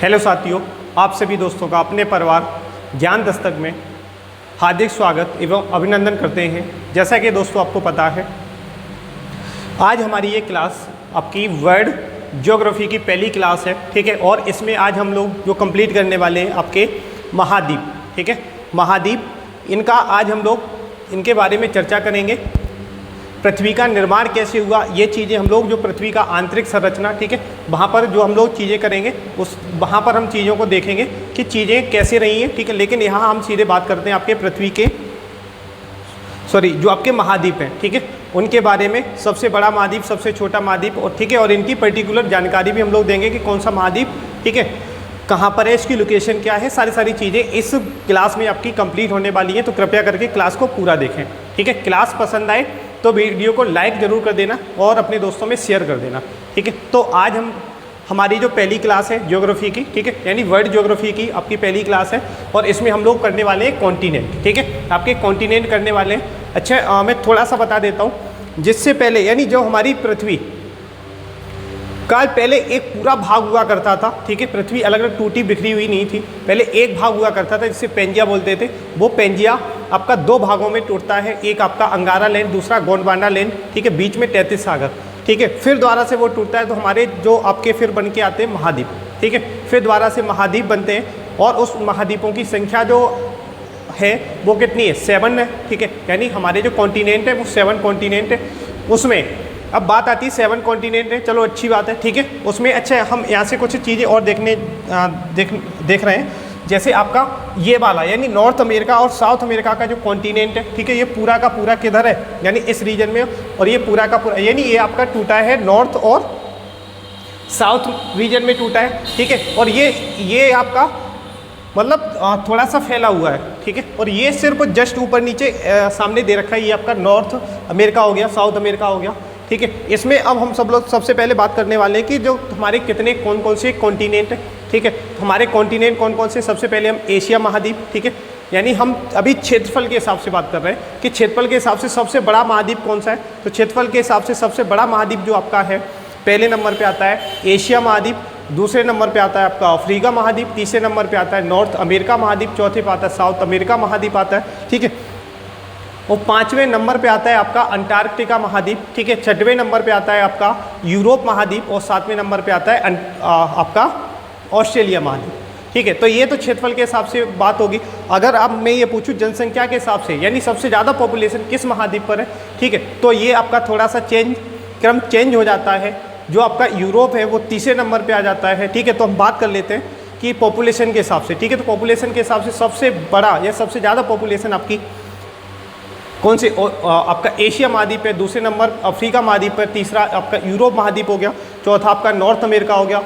Hello साथियों, आप सभी दोस्तों का अपने परिवार ज्ञान दस्तक में हार्दिक स्वागत एवं अभिनंदन करते हैं। जैसा कि दोस्तों आपको पता है, आज हमारी ये क्लास आपकी वर्ल्ड ज्योग्राफी की पहली क्लास है, ठीक है। और इसमें आज हम लोग जो कंप्लीट करने वाले हैं आपके महाद्वीप, ठीक है। महाद्वीप, इनका आज हम लोग इनके बारे में चर्चा करेंगे। पृथ्वी का निर्माण कैसे हुआ, ये चीज़ें हम लोग, जो पृथ्वी का आंतरिक संरचना, ठीक है, वहाँ पर जो हम लोग चीज़ें करेंगे वहाँ पर हम चीज़ों को देखेंगे कि चीज़ें कैसे रही हैं, ठीक है। लेकिन यहाँ हम सीधे बात करते हैं आपके पृथ्वी के जो आपके महाद्वीप हैं, ठीक है, उनके बारे में। सबसे बड़ा महाद्वीप, सबसे छोटा महाद्वीप, और ठीक है, और इनकी पर्टिकुलर जानकारी भी हम लोग देंगे कि कौन सा महाद्वीप, ठीक है, कहाँ पर है, इसकी लोकेशन क्या है। सारी चीज़ें इस क्लास में आपकी कंप्लीट होने वाली हैं, तो कृपया करके क्लास को पूरा देखें, ठीक है। क्लास पसंद आए तो वीडियो को लाइक ज़रूर कर देना और अपने दोस्तों में शेयर कर देना, ठीक है। तो आज हमारी जो पहली क्लास है ज्योग्राफी की, ठीक है, यानी वर्ल्ड ज्योग्राफी की आपकी पहली क्लास है, और इसमें हम लोग करने वाले हैं कॉन्टिनेंट, ठीक है, आपके कॉन्टिनेंट करने वाले हैं। अच्छा, मैं थोड़ा सा बता देता हूँ, जिससे पहले यानी जो हमारी पृथ्वी का पहले एक पूरा भाग हुआ करता था, ठीक है। पृथ्वी अलग अलग टूटी बिखरी हुई नहीं थी, पहले एक भाग हुआ करता था जिसे पेंजिया बोलते थे। वो पेंजिया आपका दो भागों में टूटता है, एक आपका अंगारा लैंड, दूसरा गोंडवाना लैंड, ठीक है, बीच में 33 सागर, ठीक है। फिर दोबारा से वो टूटता है तो हमारे जो आपके फिर बन के आते हैं महाद्वीप, ठीक है। फिर दोबारा से महाद्वीप बनते हैं, और उस महाद्वीपों की संख्या जो है वो कितनी है, 7 है, ठीक है। यानी हमारे जो कॉन्टिनेंट है वो 7 कॉन्टिनेंट है। उसमें अब बात आती है 7 कॉन्टिनेंट है, चलो अच्छी बात है, ठीक है। उसमें अच्छा, हम यहाँ से कुछ चीज़ें और देख रहे हैं। जैसे आपका ये वाला यानी नॉर्थ अमेरिका और साउथ अमेरिका का जो कॉन्टिनेंट है, ठीक है, ये पूरा का पूरा किधर है, यानी इस रीजन में, और ये पूरा का पूरा यानी ये आपका टूटा है नॉर्थ और साउथ रीजन में टूटा है, ठीक है। और ये आपका मतलब थोड़ा सा फैला हुआ है, ठीक है। और ये सिर्फ जस्ट ऊपर नीचे सामने दे रखा है, ये आपका नॉर्थ अमेरिका हो गया, साउथ अमेरिका हो गया, ठीक है। इसमें अब हम सब लोग सबसे पहले बात करने वाले हैं कि जो हमारे कितने कौन से कॉन्टिनेंट हैं, ठीक है। हमारे कॉन्टिनेंट कौन कौन से, सबसे पहले हम एशिया महाद्वीप, ठीक है, यानी हम अभी क्षेत्रफल के हिसाब से बात कर रहे हैं कि क्षेत्रफल के हिसाब से सबसे बड़ा महाद्वीप कौन सा है। तो क्षेत्रफल के हिसाब से सबसे बड़ा महाद्वीप जो आपका है, पहले नंबर पे आता है एशिया महाद्वीप, दूसरे नंबर पे आता है आपका अफ्रीका महाद्वीप, तीसरे नंबर पे आता है नॉर्थ अमेरिका महाद्वीप, चौथे पे आता है साउथ अमेरिका महाद्वीप आता है, ठीक है। और 5वें नंबर पे आता है आपका अंटार्कटिका महाद्वीप, ठीक है। 6वें नंबर पे आता है आपका यूरोप महाद्वीप, और 7वें नंबर पे आता है आपका ऑस्ट्रेलिया महाद्वीप, ठीक है। तो ये तो क्षेत्रफल के हिसाब से बात होगी। अगर अब मैं ये पूछूं जनसंख्या के हिसाब से, यानी सबसे ज़्यादा पॉपुलेशन किस महाद्वीप पर है, ठीक है, तो ये आपका थोड़ा सा क्रम चेंज हो जाता है। जो आपका यूरोप है वो तीसरे नंबर पे आ जाता है, ठीक है। तो हम बात कर लेते हैं कि पॉपुलेशन के हिसाब से, ठीक है। तो पॉपुलेशन के हिसाब से सबसे बड़ा या सबसे ज़्यादा पॉपुलेशन आपकी कौन से, आपका एशिया महाद्वीप है, दूसरे नंबर अफ्रीका महाद्वीप है, तीसरा आपका यूरोप महाद्वीप हो गया, चौथा आपका नॉर्थ अमेरिका हो गया,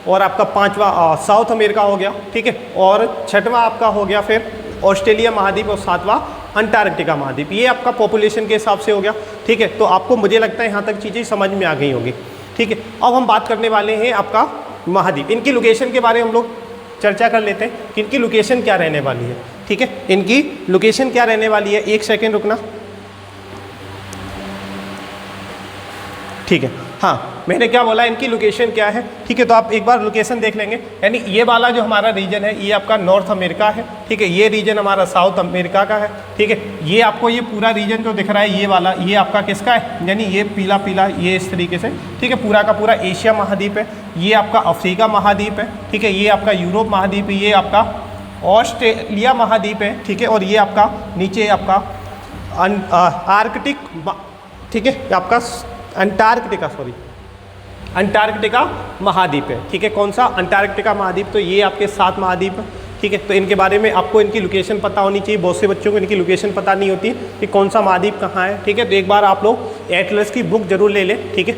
और आपका 5वां साउथ अमेरिका हो गया, ठीक है। और 6वां आपका हो गया फिर ऑस्ट्रेलिया महाद्वीप, और 7वां अंटार्कटिका महाद्वीप। ये आपका पॉपुलेशन के हिसाब से हो गया, ठीक है। तो आपको मुझे लगता है यहाँ तक चीज़ें समझ में आ गई होगी, ठीक है। अब हम बात करने वाले हैं आपका महाद्वीप, इनकी लोकेशन के बारे में हम लोग चर्चा कर लेते हैं कि इनकी लोकेशन क्या रहने वाली है, ठीक है। इनकी लोकेशन क्या रहने वाली है, एक सेकेंड रुकना, ठीक है। हाँ, मैंने क्या बोला, इनकी लोकेशन क्या है, ठीक है। तो आप एक बार लोकेशन देख लेंगे, यानी ये वाला जो हमारा रीजन है ये आपका नॉर्थ अमेरिका है, ठीक है। ये रीजन हमारा साउथ अमेरिका का है, ठीक है। ये आपको ये पूरा रीजन जो दिख रहा है ये वाला, ये आपका किसका है, यानी ये पीला पीला, ये इस तरीके से, ठीक है, पूरा का पूरा एशिया महाद्वीप है। ये आपका अफ्रीका महाद्वीप है, ठीक है। ये आपका यूरोप महाद्वीप है, ये आपका ऑस्ट्रेलिया महाद्वीप है, ठीक है। और ये आपका नीचे आपका आर्कटिक, ठीक है, आपका अंटार्कटिका महाद्वीप है, ठीक है। कौन सा, अंटार्कटिका महाद्वीप। तो ये आपके 7 महाद्वीप है, ठीक है। तो इनके बारे में आपको इनकी लोकेशन पता होनी चाहिए। बहुत से बच्चों को इनकी लोकेशन पता नहीं होती कि कौन सा महाद्वीप कहाँ है, ठीक है। तो एक बार आप लोग एटलस की बुक जरूर ले लें, ठीक है।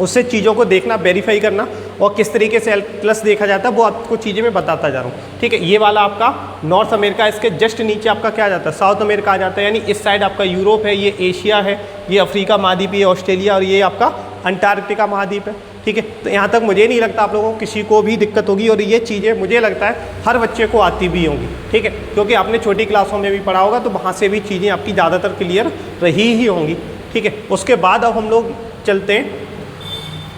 उससे चीज़ों को देखना, वेरीफाई करना, और किस तरीके से एटलस देखा जाता है वो आपको चीज़ें मैं बताता जा रहा हूँ, ठीक है। ये वाला आपका नॉर्थ अमेरिका, इसके जस्ट नीचे आपका क्या आ जाता है, साउथ अमेरिका आ जाता है, यानी इस साइड आपका यूरोप है, ये एशिया है, ये अफ्रीका महाद्वीप, ये ऑस्ट्रेलिया, और ये आपका अंटार्कटिका महाद्वीप है, ठीक है। तो यहाँ तक मुझे नहीं लगता आप लोगों को किसी को भी दिक्कत होगी, और ये चीज़ें मुझे लगता है हर बच्चे को आती भी होंगी, ठीक है, क्योंकि आपने छोटी क्लासों में भी पढ़ा होगा, तो वहाँ से भी चीज़ें आपकी ज़्यादातर क्लियर रही ही होंगी, ठीक है। उसके बाद अब हम लोग चलते हैं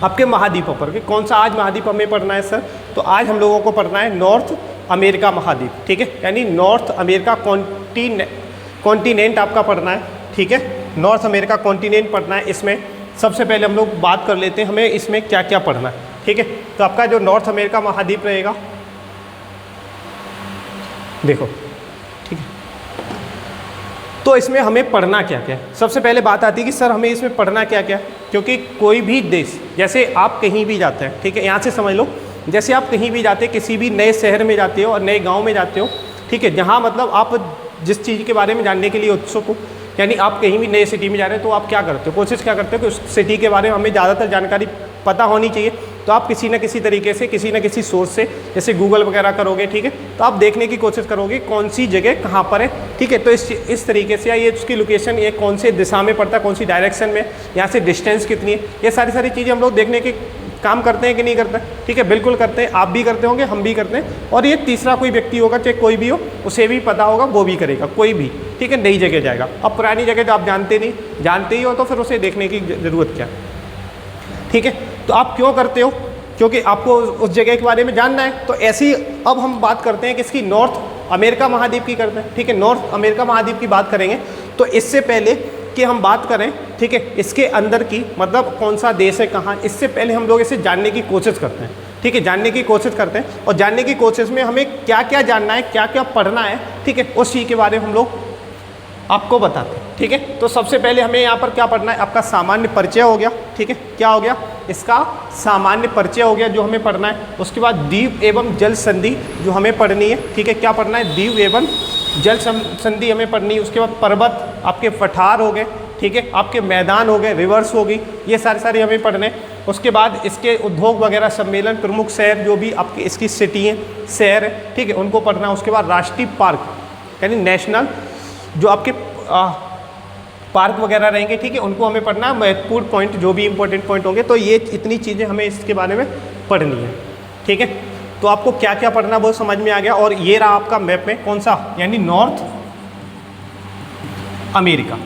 आपके महाद्वीपों पर कि कौन सा आज महाद्वीप हमें पढ़ना है सर। तो तो आज हम लोगों को पढ़ना है नॉर्थ अमेरिका महाद्वीप, ठीक है, यानी नॉर्थ अमेरिका कॉन्टिनेंट आपका पढ़ना है, ठीक है, नॉर्थ अमेरिका कॉन्टिनेंट पढ़ना है। इसमें सबसे पहले हम लोग बात कर लेते हैं हमें इसमें क्या क्या पढ़ना है, ठीक है। तो आपका जो नॉर्थ अमेरिका महाद्वीप रहेगा, देखो, ठीक है, तो इसमें हमें पढ़ना क्या क्या है। सबसे पहले बात आती है कि सर हमें इसमें पढ़ना क्या क्या है, क्योंकि कोई भी देश, जैसे आप कहीं भी जाते हैं, ठीक है, यहाँ से समझ लो, जैसे आप कहीं भी जाते हैं, किसी भी नए शहर में जाते हो और नए गांव में जाते हो, ठीक है, जहाँ मतलब आप जिस चीज़ के बारे में जानने के लिए उत्सुक हो, यानी आप कहीं भी नए सिटी में जा रहे हैं, तो आप क्या करते हो, कोशिश क्या करते हो कि उस सिटी के बारे में हमें ज़्यादातर जानकारी पता होनी चाहिए। तो आप किसी न किसी तरीके से, किसी न किसी सोर्स से, जैसे गूगल वगैरह करोगे, ठीक है, तो आप देखने की कोशिश करोगे कौन सी जगह कहाँ पर है, ठीक है। तो इस तरीके से, या ये उसकी लोकेशन, ये कौन से दिशा में पड़ता है, कौन सी डायरेक्शन में, यहाँ से डिस्टेंस कितनी है, ये सारी चीज़ें हम लोग देखने के काम करते हैं कि नहीं करते हैं, ठीक है, बिल्कुल करते हैं। आप भी करते होंगे, हम भी करते हैं, और ये तीसरा कोई व्यक्ति होगा, चाहे कोई भी हो, उसे भी पता होगा, वो भी करेगा, कोई भी, ठीक है, नई जगह जाएगा। अब पुरानी जगह तो आप जानते नहीं, जानते ही हो तो फिर उसे देखने की ज़रूरत क्या है, ठीक है। तो आप क्यों करते हो, क्योंकि आपको उस जगह के बारे में जानना है। तो ऐसी अब हम बात करते हैं किसकी, नॉर्थ अमेरिका महाद्वीप की करते हैं, ठीक है, नॉर्थ अमेरिका महाद्वीप की बात करेंगे। तो इससे पहले कि हम बात करें, ठीक है, इसके अंदर की, मतलब कौन सा देश है कहाँ, इससे पहले हम लोग इसे जानने की कोशिश करते हैं, ठीक है, जानने की कोशिश करते हैं। और जानने की कोशिश में हमें क्या क्या जानना है, क्या क्या पढ़ना है, ठीक है, उस चीज़ के बारे में हम लोग आपको बताते हैं, ठीक है। तो सबसे पहले हमें यहाँ पर क्या पढ़ना है, आपका सामान्य परिचय हो गया, ठीक है, क्या हो गया, इसका सामान्य परिचय हो गया जो हमें पढ़ना है। उसके बाद द्वीप एवं जल संधि जो हमें पढ़नी है, ठीक है, क्या पढ़ना है, द्वीप एवं जल संधि हमें पढ़नी है। उसके बाद पर्वत, आपके पठार हो गए, ठीक है, आपके मैदान हो गए, रिवर्स होगी, ये सारे हमें पढ़ने। उसके बाद इसके उद्योग वगैरह, सम्मेलन, प्रमुख शहर जो भी आपकी इसकी सिटी हैं, शहर है, ठीक है, उनको पढ़ना है। उसके बाद राष्ट्रीय पार्क यानी नेशनल जो आपके पार्क वगैरह रहेंगे, ठीक है, उनको हमें पढ़ना है, महत्वपूर्ण पॉइंट जो भी इंपॉर्टेंट पॉइंट होंगे। तो ये इतनी चीज़ें हमें इसके बारे में पढ़नी है, ठीक है। तो आपको क्या क्या पढ़ना वो समझ में आ गया। और ये रहा आपका मैप में कौन सा, यानी नॉर्थ अमेरिका,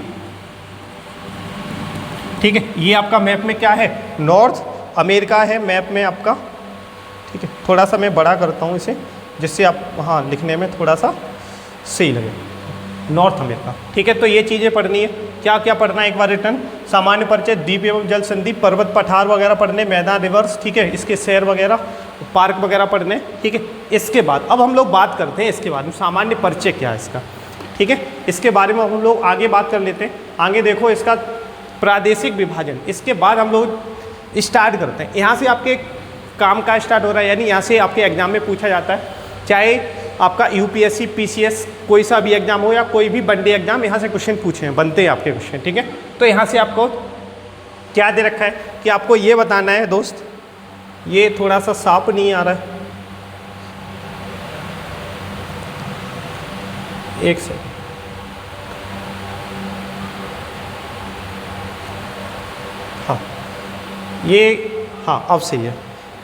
ठीक है, ये आपका मैप में क्या है, नॉर्थ अमेरिका है मैप में आपका, ठीक है। थोड़ा सा मैं बड़ा करता हूँ इसे, जिससे आप हाँ लिखने में थोड़ा सा सही लगे, नॉर्थ अमेरिका, ठीक है। तो ये चीज़ें पढ़नी है, क्या क्या पढ़ना है एक बार रिटर्न, सामान्य परिचय, द्वीप एवं जल संधि, पर्वत पठार वगैरह पढ़ने, मैदान, रिवर्स, ठीक है, इसके शहर वगैरह, पार्क वगैरह पढ़ने, ठीक है। इसके बाद अब हम लोग बात करते हैं इसके बारे में, सामान्य परिचय क्या है इसका, ठीक है, इसके बारे में हम लोग आगे बात कर लेते हैं। आगे देखो इसका प्रादेशिक विभाजन, इसके बाद हम लोग स्टार्ट करते हैं। यहाँ से आपके काम का स्टार्ट हो रहा है, यानी यहाँ से आपके एग्जाम में पूछा जाता है, चाहे आपका यूपीएससी, पीसीएस, कोई सा भी एग्जाम हो या कोई भी वनडे एग्जाम, यहाँ से क्वेश्चन पूछे हैं, बनते हैं आपके क्वेश्चन, ठीक है। तो यहाँ से आपको क्या दे रखा है कि आपको ये बताना है दोस्त, ये थोड़ा सा साफ नहीं आ रहा है, एक सेकंड, हाँ ये, हाँ अब सही है,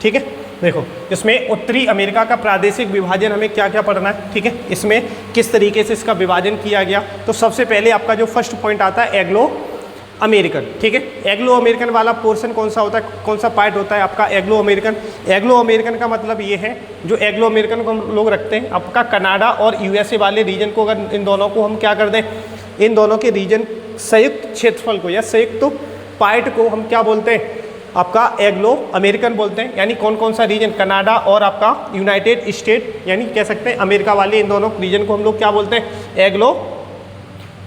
ठीक है। देखो इसमें उत्तरी अमेरिका का प्रादेशिक विभाजन हमें क्या क्या पढ़ना है, ठीक है, इसमें किस तरीके से इसका विभाजन किया गया। तो सबसे पहले आपका जो फर्स्ट पॉइंट आता है एग्लो अमेरिकन, ठीक है। एग्लो अमेरिकन वाला पोर्शन कौन सा होता है, कौन सा पार्ट होता है आपका एग्लो अमेरिकन। एग्लो अमेरिकन का मतलब ये है, जो एग्लो अमेरिकन को हम लोग रखते हैं, आपका कनाडा और यूएसए वाले रीजन को, अगर इन दोनों को हम क्या कर दें, इन दोनों के रीजन संयुक्त क्षेत्रफल को या संयुक्त पार्ट को हम क्या बोलते हैं, आपका एग्लो अमेरिकन बोलते हैं। यानी कौन कौन सा रीजन, कनाडा और आपका यूनाइटेड स्टेट, यानी कह सकते हैं अमेरिका वाले, इन दोनों रीजन को हम लोग क्या बोलते हैं, एग्लो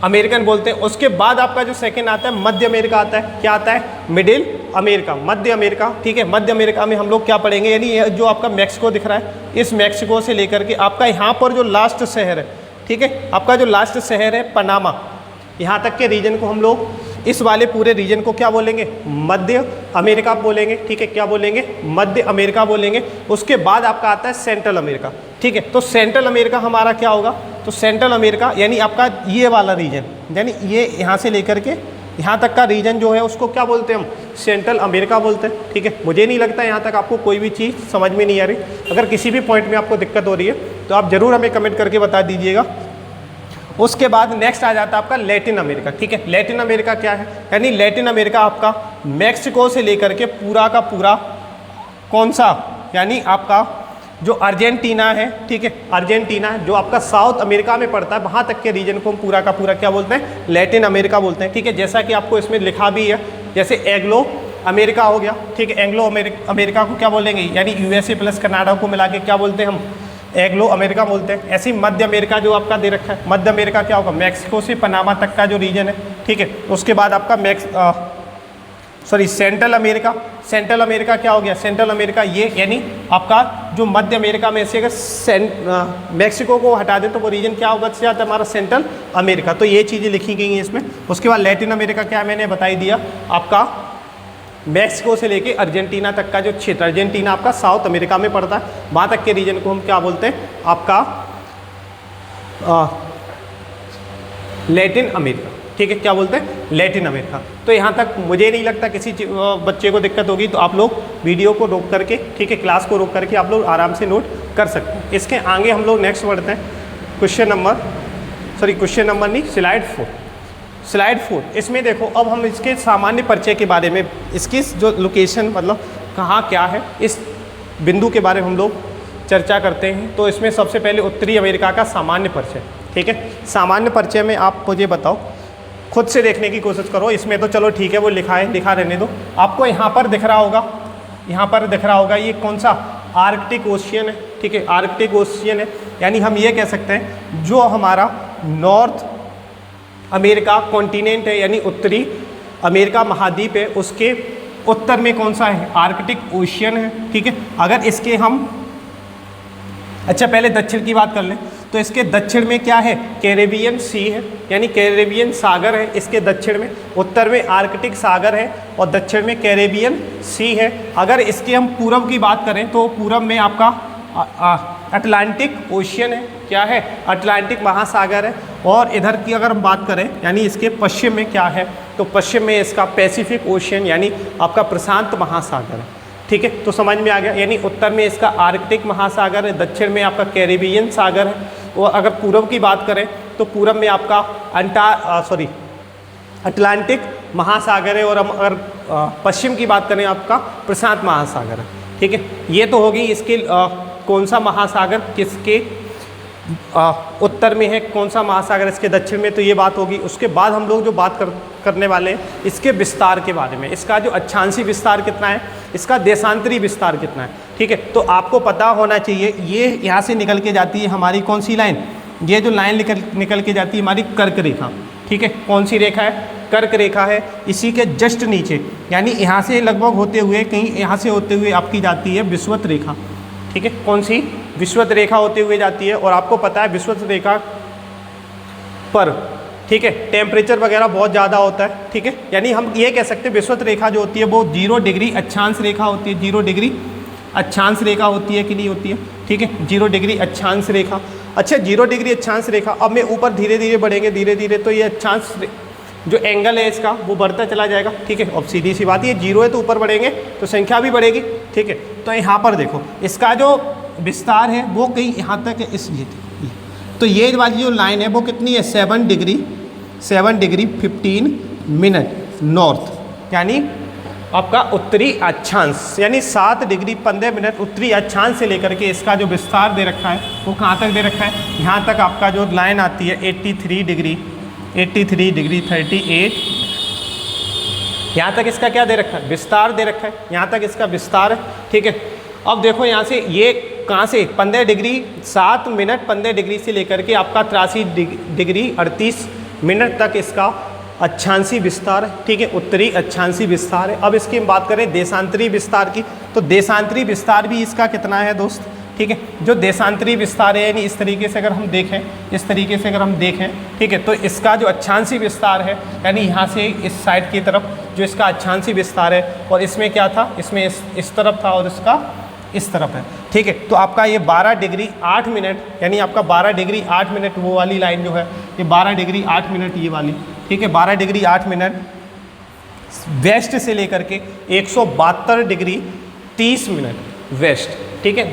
अमेरिकन बोलते हैं। उसके बाद आपका जो सेकंड आता है मध्य अमेरिका आता है, क्या आता है, मिडिल अमेरिका, मध्य अमेरिका, ठीक है। मध्य अमेरिका में हम लोग क्या पढ़ेंगे, यानी जो आपका मैक्सिको दिख रहा है, इस मैक्सिको से लेकर के आपका यहाँ पर जो लास्ट शहर है, ठीक है, आपका जो लास्ट शहर है पनामा, यहाँ तक के रीजन को हम लोग, इस वाले पूरे रीजन को क्या बोलेंगे, मध्य अमेरिका बोलेंगे, ठीक है, क्या बोलेंगे, मध्य अमेरिका बोलेंगे। उसके बाद आपका आता है सेंट्रल अमेरिका, ठीक है। तो सेंट्रल अमेरिका हमारा क्या होगा, तो सेंट्रल अमेरिका यानी आपका ये वाला रीजन, यानी ये यहाँ से लेकर के यहाँ तक का रीजन जो है उसको क्या बोलते हैं हम, सेंट्रल अमेरिका बोलते हैं, ठीक है। मुझे नहीं लगता यहाँ तक आपको कोई भी चीज़ समझ में नहीं आ रही। अगर किसी भी पॉइंट में आपको दिक्कत हो रही है तो आप ज़रूर हमें कमेंट करके बता दीजिएगा। उसके बाद नेक्स्ट आ जाता है आपका लैटिन अमेरिका, ठीक है। लैटिन अमेरिका क्या है, यानी लैटिन अमेरिका आपका मैक्सिको से लेकर के पूरा का पूरा कौन सा, यानी आपका जो अर्जेंटीना है, ठीक है, अर्जेंटीना जो आपका साउथ अमेरिका में पड़ता है, वहाँ तक के रीजन को हम पूरा का पूरा क्या बोलते हैं, लैटिन अमेरिका बोलते हैं, ठीक है। जैसा कि आपको इसमें लिखा भी है, जैसे एंग्लो अमेरिका हो गया, ठीक है, एंग्लो अमेरिका को क्या बोलेंगे, यानी यूएसए प्लस कनाडा को मिला के क्या बोलते हैं हम, एंग्लो अमेरिका बोलते हैं। ऐसे ही मध्य अमेरिका जो आपका दे रखा है, मध्य अमेरिका क्या होगा, मैक्सिको से पनामा तक का जो रीजन है, ठीक है। उसके बाद आपका सेंट्रल अमेरिका, सेंट्रल अमेरिका क्या हो गया, सेंट्रल अमेरिका ये यानी आपका जो मध्य अमेरिका में से अगर मैक्सिको को हटा दें तो वो रीजन क्या बच जाता है हमारा, सेंट्रल अमेरिका। तो ये चीज़ें लिखी गई हैं इसमें। उसके बाद लैटिन अमेरिका क्या मैंने बताई दिया, आपका मैक्सिको से लेके अर्जेंटीना तक का जो क्षेत्र, अर्जेंटीना आपका साउथ अमेरिका में पड़ता है, वहाँ तक के रीजन को हम क्या बोलते हैं, आपका लैटिन अमेरिका, ठीक है, क्या बोलते हैं, लैटिन अमेरिका। तो यहाँ तक मुझे नहीं लगता किसी बच्चे को दिक्कत होगी, तो आप लोग वीडियो को रोक करके, ठीक है, क्लास को रोक करके आप लोग आराम से नोट कर सकते हैं। इसके आगे हम लोग नेक्स्ट बढ़ते हैं, क्वेश्चन नंबर नहीं, स्लाइड 4। इसमें देखो अब हम इसके सामान्य परिचय के बारे में, इसकी जो लोकेशन मतलब कहाँ क्या है, इस बिंदु के बारे में हम लोग चर्चा करते हैं। तो इसमें सबसे पहले उत्तरी अमेरिका का सामान्य परिचय, ठीक है। सामान्य परिचय में आप मुझे बताओ, खुद से देखने की कोशिश करो, इसमें तो चलो ठीक है वो लिखा है, लिखा रहने दो। आपको यहाँ पर दिख रहा होगा, यहाँ पर दिख रहा होगा ये कौन सा, आर्कटिक ओशियन है, ठीक है, आर्कटिक ओशियन है। यानी हम ये कह सकते हैं जो हमारा नॉर्थ अमेरिका कॉन्टिनेंट है, यानी उत्तरी अमेरिका महाद्वीप है, उसके उत्तर में कौन सा है, आर्कटिक ओशियन है, ठीक है। अगर इसके हम पहले दक्षिण की बात कर लें, तो इसके दक्षिण में क्या है, कैरेबियन सी है, यानी कैरेबियन सागर है इसके दक्षिण में। उत्तर में आर्कटिक सागर है और दक्षिण में कैरेबियन सी है। अगर इसके हम पूरब की बात करें तो पूरब में आपका अटलांटिक ओशियन है, क्या है, अटलांटिक महासागर है। और इधर की अगर हम बात करें, यानी इसके पश्चिम में क्या है, तो पश्चिम में इसका पैसिफिक ओशियन यानी आपका प्रशांत महासागर है, ठीक है। तो समझ में आ गया, यानी उत्तर में इसका आर्कटिक महासागर है, दक्षिण में आपका कैरेबियन सागर है। और अगर पूरब की बात करें तो पूरब में आपका अटलांटिक महासागर है, और हम अगर पश्चिम की बात करें आपका प्रशांत महासागर है, ठीक है। ये तो होगी इसके कौन सा महासागर किसके उत्तर में है, कौन सा महासागर इसके दक्षिण में, तो ये बात होगी। उसके बाद हम लोग जो बात करने वाले हैं इसके विस्तार के बारे में, इसका जो अक्षांशी विस्तार कितना है, इसका देशांतरी विस्तार कितना है, ठीक है। तो आपको पता होना चाहिए, ये यहाँ से निकल के जाती है हमारी कौन सी लाइन, ये जो लाइन निकल के जाती है हमारी कर्क रेखा, ठीक है। कौन सी रेखा है, कर्क रेखा है। इसी के जस्ट नीचे यानी यहाँ से लगभग होते हुए कहीं यहाँ से होते हुए आपकी जाती है विषुवत रेखा, ठीक है। कौन सी, विषुवत रेखा होते हुए जाती है। और आपको पता है विषुवत रेखा पर, ठीक है, टेम्परेचर वगैरह बहुत ज़्यादा होता है, ठीक है। यानी हम ये कह सकते हैं विषुवत रेखा जो होती है वो 0 डिग्री अक्षांश रेखा होती है, 0 डिग्री अक्षांश रेखा होती है कि नहीं होती है, ठीक है, 0 डिग्री अक्षांश रेखा। अच्छा, 0 डिग्री अक्षांश रेखा, अब मैं ऊपर धीरे धीरे बढ़ेंगे, धीरे धीरे तो ये अक्षांश जो एंगल है इसका वो बढ़ता चला जाएगा, ठीक है। अब सीधी सी बात, ये 0 है तो ऊपर बढ़ेंगे तो संख्या भी बढ़ेगी, ठीक है। तो यहाँ पर देखो इसका जो विस्तार है वो कहीं यहाँ तक है, इसलिए तो ये वाली जो लाइन है वो कितनी है, 7 डिग्री 15 मिनट नॉर्थ, यानी आपका उत्तरी अक्षांश, यानी 7 डिग्री 15 मिनट उत्तरी अक्षांश से लेकर के इसका जो विस्तार दे रखा है वो कहाँ तक दे रखा है, यहाँ तक आपका जो लाइन आती है 83 डिग्री 38, यहाँ तक इसका क्या दे रखा है, विस्तार दे रखा है, यहाँ तक इसका विस्तार है, ठीक है। अब देखो यहाँ से ये कहाँ से 15 डिग्री 7 मिनट 15 डिग्री से लेकर के आपका 83 डिग्री 38 मिनट तक इसका अक्षांशी विस्तार है, ठीक है, उत्तरी अक्षांशी विस्तार है। अब इसकी हम बात करें देशांतरी विस्तार की, तो देशांतरी विस्तार भी इसका कितना है दोस्त, ठीक है। जो देशांतरी विस्तार है यानी इस तरीके से अगर हम देखें, इस तरीके से अगर हम देखें, ठीक है, तो इसका जो अक्षांशी विस्तार है यानी यहाँ से इस साइड की तरफ जो इसका अक्षांशी विस्तार है, और इसमें क्या था, इसमें इस तरफ था और इसका इस तरफ है, ठीक है। तो आपका ये 12 डिग्री 8 मिनट यानी आपका 12 डिग्री 8 मिनट वो वाली लाइन जो है ये 12 डिग्री 8 मिनट ये वाली, ठीक है, 12 डिग्री 8 मिनट वेस्ट से लेकर के 172 डिग्री 30 मिनट वेस्ट, ठीक है,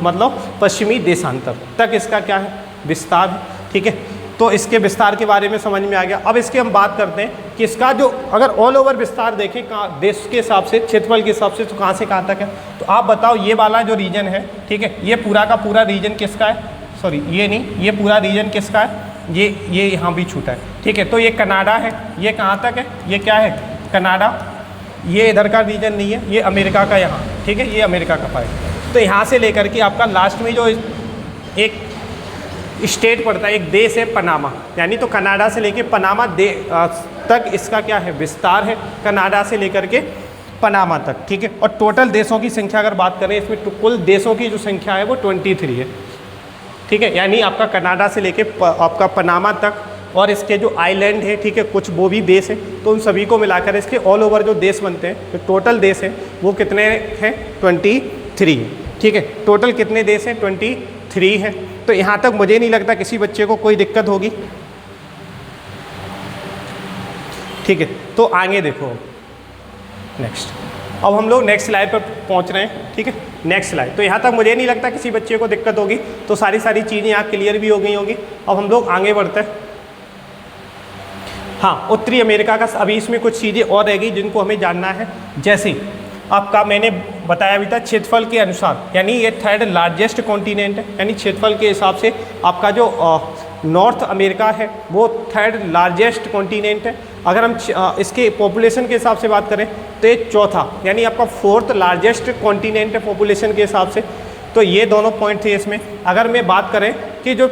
मतलब पश्चिमी देशांतर तक इसका क्या है, विस्तार है, ठीक है। तो इसके विस्तार के बारे में समझ में आ गया। अब इसके हम बात करते हैं कि इसका जो अगर ऑल ओवर विस्तार देखें कहाँ देश के हिसाब से, क्षेत्रफल के हिसाब से, तो कहाँ से कहाँ तक है। तो आप बताओ ये वाला जो रीजन है, ठीक है, ये पूरा का पूरा रीजन किसका है, सॉरी ये नहीं, ये पूरा रीजन किसका है, ये यहाँ भी छूटा है, ठीक है। तो ये कनाडा है, ये कहाँ तक है, ये क्या है कनाडा, ये इधर का रीजन नहीं है, ये अमेरिका का यहाँ, ठीक है, ये अमेरिका का पार्ट। तो यहाँ से लेकर के आपका लास्ट में जो एक स्टेट पड़ता है, एक देश है पनामा, यानी तो कनाडा से लेके पनामा तक इसका क्या है विस्तार है, कनाडा से लेकर के पनामा तक, ठीक है। और टोटल देशों की संख्या अगर बात करें इसमें तो कुल देशों की जो संख्या है वो 23 है, ठीक है। यानी आपका कनाडा से लेके आपका पनामा तक और इसके जो आइलैंड है, ठीक है, कुछ वो भी देश है, तो उन सभी को मिलाकर इसके ऑल ओवर जो देश बनते हैं, तो टोटल देश है वो कितने हैं 23 है, ठीक है। टोटल कितने देश हैं 23 है। तो यहाँ तक मुझे नहीं लगता किसी बच्चे को कोई दिक्कत होगी, ठीक है। तो आगे देखो नेक्स्ट, अब हम लोग नेक्स्ट स्लाइड पर पहुँच रहे हैं, ठीक है। नेक्स्ट स्लाइड, तो यहाँ तक मुझे नहीं लगता किसी बच्चे को दिक्कत होगी, तो सारी चीज़ें यहाँ क्लियर भी हो गई होगी। अब हम लोग आगे बढ़ते हैं। हाँ, उत्तरी अमेरिका का अभी इसमें कुछ चीज़ें और रहेगी जिनको हमें जानना है। जैसे आपका मैंने बताया भी था क्षेत्रफल के अनुसार, यानी ये थर्ड लार्जेस्ट कॉन्टिनेंट है, यानी क्षेत्रफल के हिसाब से आपका जो नॉर्थ अमेरिका है वो थर्ड लार्जेस्ट कॉन्टिनेंट है। अगर हम इसके पॉपुलेशन के हिसाब से बात करें तो ये चौथा, यानी आपका फोर्थ लार्जेस्ट कॉन्टिनेंट है पॉपुलेशन के हिसाब से। तो ये दोनों पॉइंट थे इसमें। अगर मैं बात करें कि जो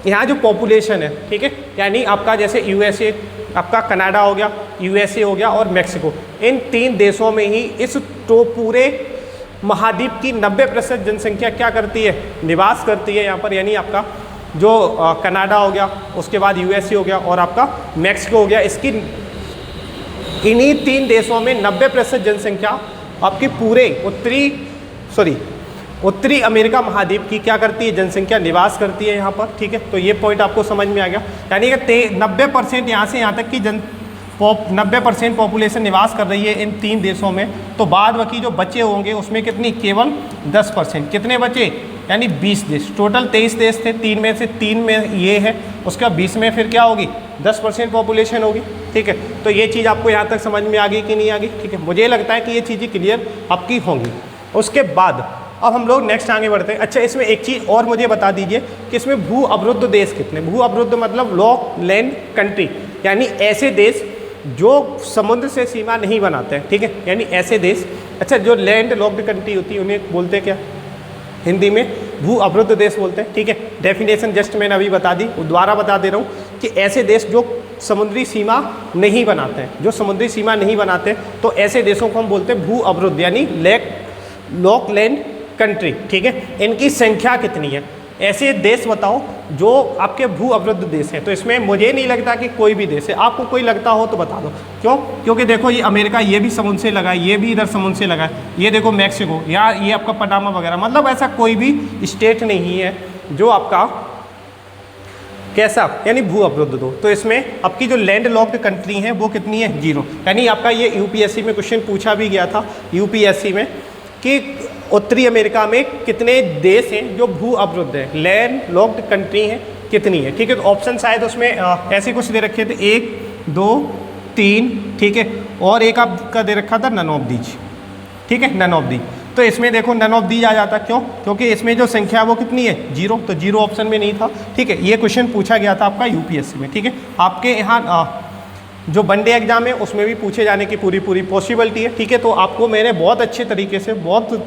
यहाँ जो पॉपुलेशन है, ठीक है, यानी आपका जैसे यूएसए, आपका कनाडा हो गया, यूएसए हो गया और मैक्सिको, इन 3 देशों में ही इस तो पूरे महाद्वीप की 90% जनसंख्या क्या करती है, निवास करती है यहाँ पर। यानी आपका जो कनाडा हो गया, उसके बाद यूएसए हो गया और आपका मैक्सिको हो गया, इसकी इन्हीं 3 देशों में 90% जनसंख्या आपकी पूरे उत्तरी अमेरिका महाद्वीप की क्या करती है, जनसंख्या निवास करती है यहाँ पर, ठीक है। तो ये पॉइंट आपको समझ में आ गया, यानी कि 90% यहाँ से यहाँ तक की 90% पॉपुलेशन निवास कर रही है इन 3 देशों में। तो बाद बाकी जो बचे होंगे उसमें कितनी, केवल 10%। कितने बचे, यानी 20 देश। टोटल 23 देश थे, 3 में से 3 में ये है, उसका 20 में फिर क्या होगी, 10% पॉपुलेशन होगी, ठीक है। तो ये चीज़ आपको यहाँ तक समझ में आ गई कि नहीं आ गई, ठीक है। मुझे लगता है कि ये चीज़ें क्लियर आपकी होंगी। उसके बाद अब हम लोग नेक्स्ट आगे बढ़ते हैं। अच्छा, इसमें एक चीज़ और मुझे बता दीजिए कि इसमें भू अवरुद्ध देश कितने, भू अवरुद्ध मतलब लॉक लैंड कंट्री, यानी ऐसे देश जो समुद्र से सीमा नहीं बनाते हैं, ठीक है, यानी ऐसे देश। अच्छा, जो लैंड लॉक्ड कंट्री होती है उन्हें बोलते क्या, हिंदी में भू अवरुद्ध देश बोलते हैं, ठीक है। डेफिनेशन जस्ट मैंने अभी बता दी, दोबारा बता दे रहा हूँ कि ऐसे देश जो समुद्री सीमा नहीं बनाते हैं, जो समुद्री सीमा नहीं बनाते, तो ऐसे देशों को हम बोलते हैं भू अवरुद्ध, यानी लॉक लैंड कंट्री, ठीक है। इनकी संख्या कितनी है, ऐसे देश बताओ जो आपके भू अवरुद्ध देश हैं। तो इसमें मुझे नहीं लगता कि कोई भी देश है, आपको कोई लगता हो तो बता दो। क्यों, क्योंकि देखो ये अमेरिका, ये भी समुद्र से लगा है, ये भी इधर समुद्र से लगा है, ये देखो मैक्सिको, या ये आपका पनामा वगैरह, मतलब ऐसा कोई भी स्टेट नहीं है जो आपका कैसा, यानी भू अवरुद्ध दो। तो इसमें आपकी जो लैंड लॉक्ड कंट्री हैं वो कितनी है, 0। यानी आपका ये यूपीएससी में क्वेश्चन पूछा भी गया था, यूपीएससी में, कि उत्तरी अमेरिका में कितने देश हैं जो भू अवरुद्ध है, लैंड लॉक्ड कंट्री हैं कितनी है, ठीक है। तो ऑप्शन शायद उसमें ऐसे कुछ दे रखे थे, 1 2 3, ठीक है, और एक आपका दे रखा था नन ऑफ दीज, ठीक है, नन ऑफ दीज। तो इसमें देखो नन ऑफ दीज आ जाता, क्यों, क्योंकि इसमें जो संख्या वो कितनी है, 0, तो 0 ऑप्शन में नहीं था, ठीक है। ये क्वेश्चन पूछा गया था आपका यूपीएससी में, ठीक है। आपके यहाँ जो वनडे एग्जाम है उसमें भी पूछे जाने की पूरी पॉसिबिलिटी है, ठीक है। तो आपको मैंने बहुत अच्छे तरीके से, बहुत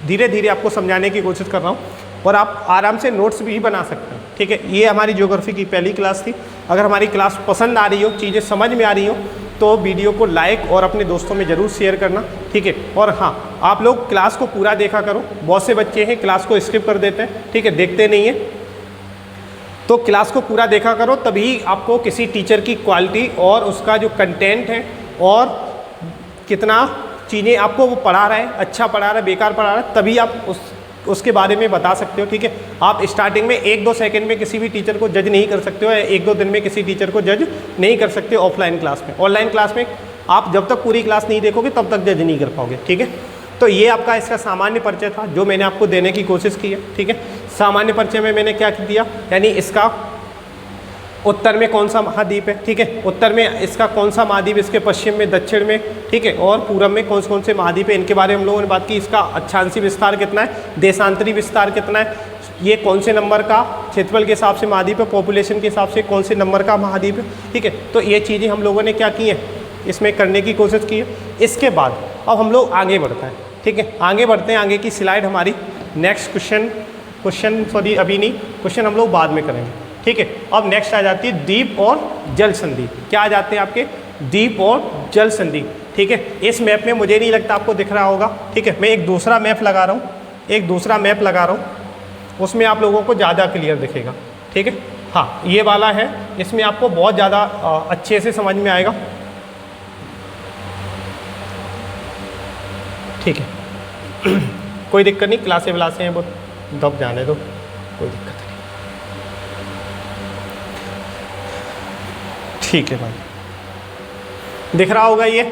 धीरे धीरे आपको समझाने की कोशिश कर रहा हूँ, और आप आराम से नोट्स भी बना सकते हैं, ठीक है। ये हमारी ज्योग्राफी की पहली क्लास थी। अगर हमारी क्लास पसंद आ रही हो, चीज़ें समझ में आ रही हो, तो वीडियो को लाइक और अपने दोस्तों में ज़रूर शेयर करना, ठीक है। और हाँ, आप लोग क्लास को पूरा देखा करो। बहुत से बच्चे हैं क्लास को स्किप कर देते हैं, ठीक है, देखते नहीं हैं। तो क्लास को पूरा देखा करो, तभी आपको किसी टीचर की क्वालिटी और उसका जो कंटेंट है और कितना चीज़ें आपको वो पढ़ा रहा है, अच्छा पढ़ा रहा है, बेकार पढ़ा रहा है, तभी आप उसके बारे में बता सकते हो, ठीक है। आप स्टार्टिंग में 1-2 सेकंड में किसी भी टीचर को जज नहीं कर सकते हो, या 1-2 दिन में किसी टीचर को जज नहीं कर सकते ऑफलाइन क्लास में। ऑनलाइन क्लास में आप जब तक पूरी क्लास नहीं देखोगे तब तक जज नहीं कर पाओगे, ठीक है। तो ये आपका इसका सामान्य परिचय था जो मैंने आपको देने की कोशिश की है, ठीक है। सामान्य परिचय में मैंने क्या दिया, यानी इसका उत्तर में कौन सा महाद्वीप है, ठीक है, उत्तर में इसका कौन सा महाद्वीप, इसके पश्चिम में, दक्षिण में, ठीक है, और पूरब में कौन से महाद्वीप है, इनके बारे में हम लोगों ने बात की। इसका अक्षांशीय विस्तार कितना है, देशांतरी विस्तार कितना है, ये कौन से नंबर का क्षेत्रफल के हिसाब से महाद्वीप है, पॉपुलेशन के हिसाब से कौन से नंबर का महाद्वीप है, ठीक है। तो ये चीज़ें हम लोगों ने क्या की है, इसमें करने की कोशिश की है। इसके बाद अब हम लोग आगे बढ़ते हैं, ठीक है, आगे बढ़ते हैं। आगे की स्लाइड हमारी नेक्स्ट क्वेश्चन सॉरी अभी नहीं, क्वेश्चन हम लोग बाद में करेंगे, ठीक है। अब नेक्स्ट आ जाती है द्वीप और जल संधि। क्या आ जाते हैं आपके, द्वीप और जल संधि, ठीक है। इस मैप में मुझे नहीं लगता आपको दिख रहा होगा, ठीक है, मैं एक दूसरा मैप लगा रहा हूँ, उसमें आप लोगों को ज़्यादा क्लियर दिखेगा, ठीक है। हाँ, ये वाला है, इसमें आपको बहुत ज़्यादा अच्छे से समझ में आएगा, ठीक है। कोई दिक्कत नहीं, क्लासे व्लासे हैं वो दब जाने दो, कोई दिक्कत नहीं, ठीक है भाई। दिख रहा होगा ये,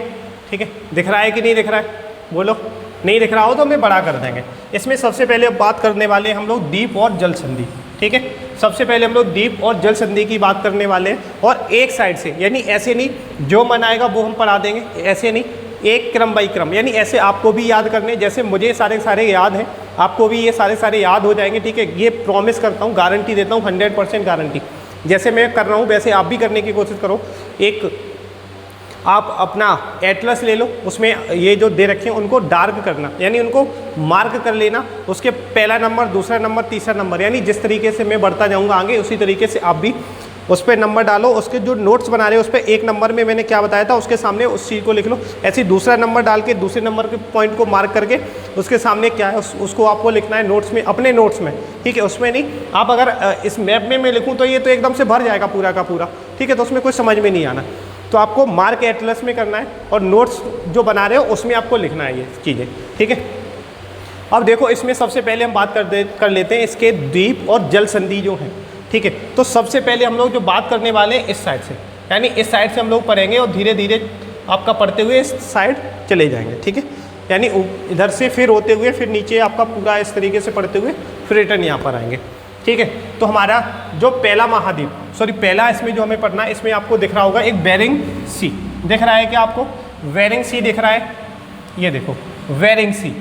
ठीक है, दिख रहा है कि नहीं दिख रहा है, बोलो। नहीं दिख रहा हो तो हमें बड़ा कर देंगे। इसमें सबसे पहले अब बात करने वाले हम लोग द्वीप और जल संधि, ठीक है। सबसे पहले हम लोग द्वीप और जल संधि की बात करने वाले हैं, और एक साइड से, यानी ऐसे नहीं जो मन आएगा वो हम पढ़ा देंगे, ऐसे नहीं, एक क्रम बाई क्रम, यानी ऐसे आपको भी याद करने, जैसे मुझे सारे याद हैं आपको भी ये सारे याद हो जाएंगे, ठीक है। ये प्रॉमिस करता हूँ, गारंटी देता हूँ, 100% गारंटी। जैसे मैं कर रहा हूँ वैसे आप भी करने की कोशिश करो। एक आप अपना एटलस ले लो, उसमें ये जो दे रखे हैं उनको डार्क करना, यानी उनको मार्क कर लेना, उसके पहला नंबर, दूसरा नंबर, तीसरा नंबर, यानी जिस तरीके से मैं बढ़ता जाऊंगा आगे उसी तरीके से आप भी उस पर नंबर डालो। उसके जो नोट्स बना रहे हो उस पर एक नंबर में मैंने क्या बताया था उसके सामने उस चीज़ को लिख लो। ऐसे ही दूसरा नंबर डाल के दूसरे नंबर के पॉइंट को मार्क करके उसके सामने क्या है उसको आपको लिखना है नोट्स में, अपने नोट्स में, ठीक है। उसमें नहीं, आप अगर इस मैप में मैं लिखूँ तो ये तो एकदम से भर जाएगा पूरा का पूरा, ठीक है, तो उसमें कुछ समझ में नहीं आना। तो आपको मार्क एटलस में करना है और नोट्स जो बना रहे हो उसमें आपको लिखना है ये चीज़ें, ठीक है। अब देखो, इसमें सबसे पहले हम बात कर लेते हैं इसके द्वीप और जल संधि जो है, ठीक है। तो सबसे पहले हम लोग जो बात करने वाले हैं इस साइड से, यानी इस साइड से हम लोग पढ़ेंगे और धीरे धीरे आपका पढ़ते हुए इस साइड चले जाएंगे, ठीक है। यानी इधर से फिर होते हुए फिर नीचे आपका पूरा इस तरीके से पढ़ते हुए फिर रिटर्न यहाँ पर आएंगे, ठीक है। तो हमारा जो पहला महाद्वीप, सॉरी पहला इसमें जो हमें पढ़ना है, इसमें आपको दिख रहा होगा एक बेरिंग सी दिख रहा है क्या आपको, बेरिंग सी दिख रहा है, ये देखो बेरिंग सी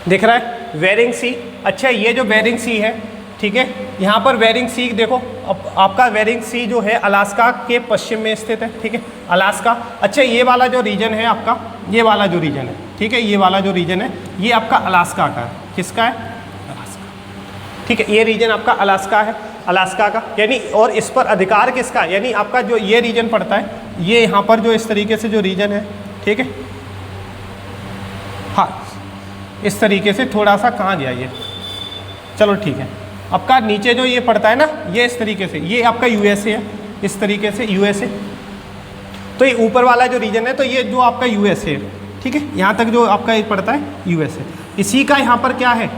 दिख रहा है, बेरिंग सी। अच्छा, ये जो बेरिंग सी है, ठीक है, यहाँ पर बेरिंग सी देखो, आपका बेरिंग सी जो है अलास्का के पश्चिम में स्थित है, ठीक है, अलास्का। अच्छा, ये वाला जो रीजन है आपका, ये वाला जो रीजन है, ठीक है, ये वाला जो रीजन है ये आपका अलास्का का है। किसका है? अलास्का, ठीक है, ये रीजन आपका अलास्का है, अलास्का का, यानी और इस पर अधिकार किसका, यानी आपका जो ये रीजन पड़ता है, ये यहाँ पर जो इस तरीके से जो रीजन है, ठीक है, हाँ इस तरीके से थोड़ा सा कहाँ गया ये, चलो ठीक है। आपका नीचे जो ये पड़ता है ना, ये इस तरीके से, ये आपका यूएसए है, इस तरीके से यूएसए। तो ये ऊपर वाला जो रीजन है, तो ये जो आपका यूएसए है, ठीक है, यहाँ तक जो आपका ये पड़ता है यूएसए, इसी का यहाँ पर क्या है,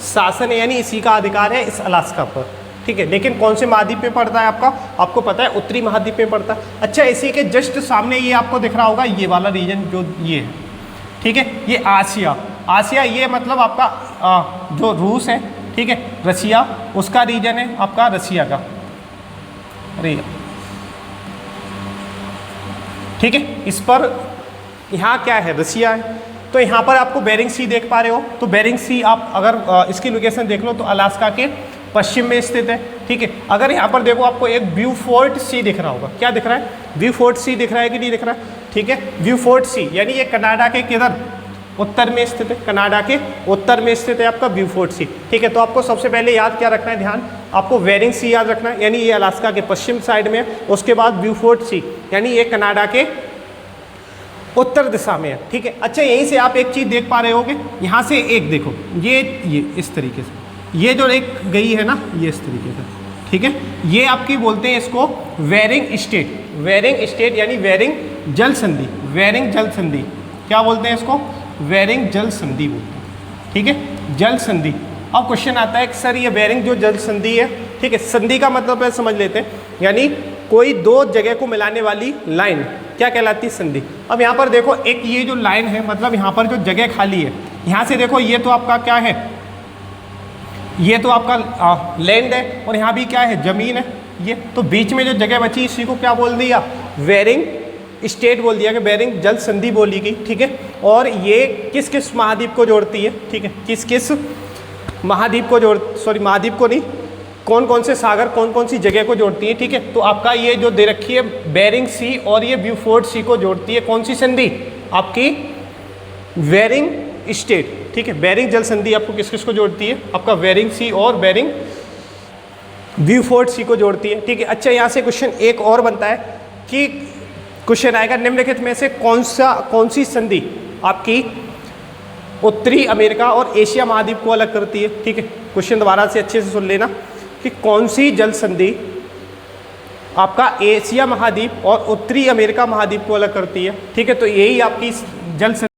शासन है, यानी इसी का अधिकार है इस अलास्का पर, ठीक है। लेकिन कौन से महाद्वीप पे पड़ता है आपका, आपको पता है उत्तरी महाद्वीप पे पड़ता है। अच्छा, इसी के जस्ट सामने ये आपको दिख रहा होगा ये वाला रीजन जो ये है, ठीक है, ये आसिया, आसिया ये मतलब आपका जो रूस है, ठीक है, रसिया, उसका रीजन है आपका रसिया का, अरे ठीक है, इस पर यहाँ क्या है, रसिया है। तो यहाँ पर आपको बेरिंग सी देख पा रहे हो, तो बेरिंग सी आप अगर इसकी लोकेशन देख लो तो अलास्का के पश्चिम में स्थित है, ठीक है। अगर यहाँ पर देखो आपको एक ब्यूफोर्ट सी दिख रहा होगा, क्या दिख रहा है, ब्यूफोर्ट सी दिख रहा है कि नहीं दिख रहा है, ठीक है, ब्यूफोर्ट सी, यानी ये कनाडा के किधर, उत्तर में स्थित है, कनाडा के उत्तर में स्थित है आपका ब्यूफोर्ट सी, ठीक है। तो आपको सबसे पहले याद क्या रखना है, ध्यान, आपको बेरिंग सी याद रखना है, यानी ये अलास्का के पश्चिम साइड में, उसके बाद ब्यूफोर्ट सी, यानी ये कनाडा के उत्तर दिशा में है, ठीक है। अच्छा, यहीं से आप एक चीज़ देख पा रहे होगे, यहाँ से एक देखो, ये इस तरीके से, ये जो एक गई है ना, ये इस तरीके से, ठीक है, ये आपकी बोलते हैं इसको वेरिंग स्टेट, वेरिंग स्टेट यानी वेरिंग जल संधि, वेरिंग जल संधि, क्या बोलते हैं इसको, वेरिंग जल संधि बोलते हैं, ठीक है, जल संधि। अब क्वेश्चन आता है कि सर ये बेरिंग जो जल संधि है, ठीक है, संधि का मतलब है समझ लेते हैं, यानी कोई दो जगह को मिलाने वाली लाइन क्या कहलाती है, संधि। अब यहाँ पर देखो एक ये जो लाइन है, मतलब यहाँ पर जो जगह खाली है, यहाँ से देखो ये तो आपका क्या है, ये तो आपका लैंड है, और यहाँ भी क्या है, जमीन है, ये तो बीच में जो जगह बची इसी को क्या बोल दिया, बेरिंग स्टेट बोल दिया कि बेरिंग जल संधि बोली गई, ठीक है। और ये किस किस महाद्वीप को जोड़ती है, ठीक है, किस किस महाद्वीप को महाद्वीप को नहीं, कौन कौन से सागर कौन कौन सी जगह को जोड़ती है, ठीक है। तो आपका ये जो दे रखी है बेरिंग सी और ये ब्यूफोर्ट सी को जोड़ती है कौन सी संधि, आपकी बेरिंग स्टेट, ठीक है। बेरिंग जल संधि आपको किस किस को जोड़ती है, आपका बेरिंग सी और बेरिंग ब्यूफोर्ट सी को जोड़ती है, ठीक है। अच्छा, यहाँ से क्वेश्चन एक और बनता है कि क्वेश्चन आएगा निम्नलिखित में से कौन सी संधि आपकी उत्तरी अमेरिका और एशिया महाद्वीप को अलग करती है, ठीक है। क्वेश्चन दोबारा से अच्छे से सुन लेना कि कौन सी जल संधि आपका एशिया महाद्वीप और उत्तरी अमेरिका महाद्वीप को अलग करती है, ठीक है। तो यही आपकी जल संधि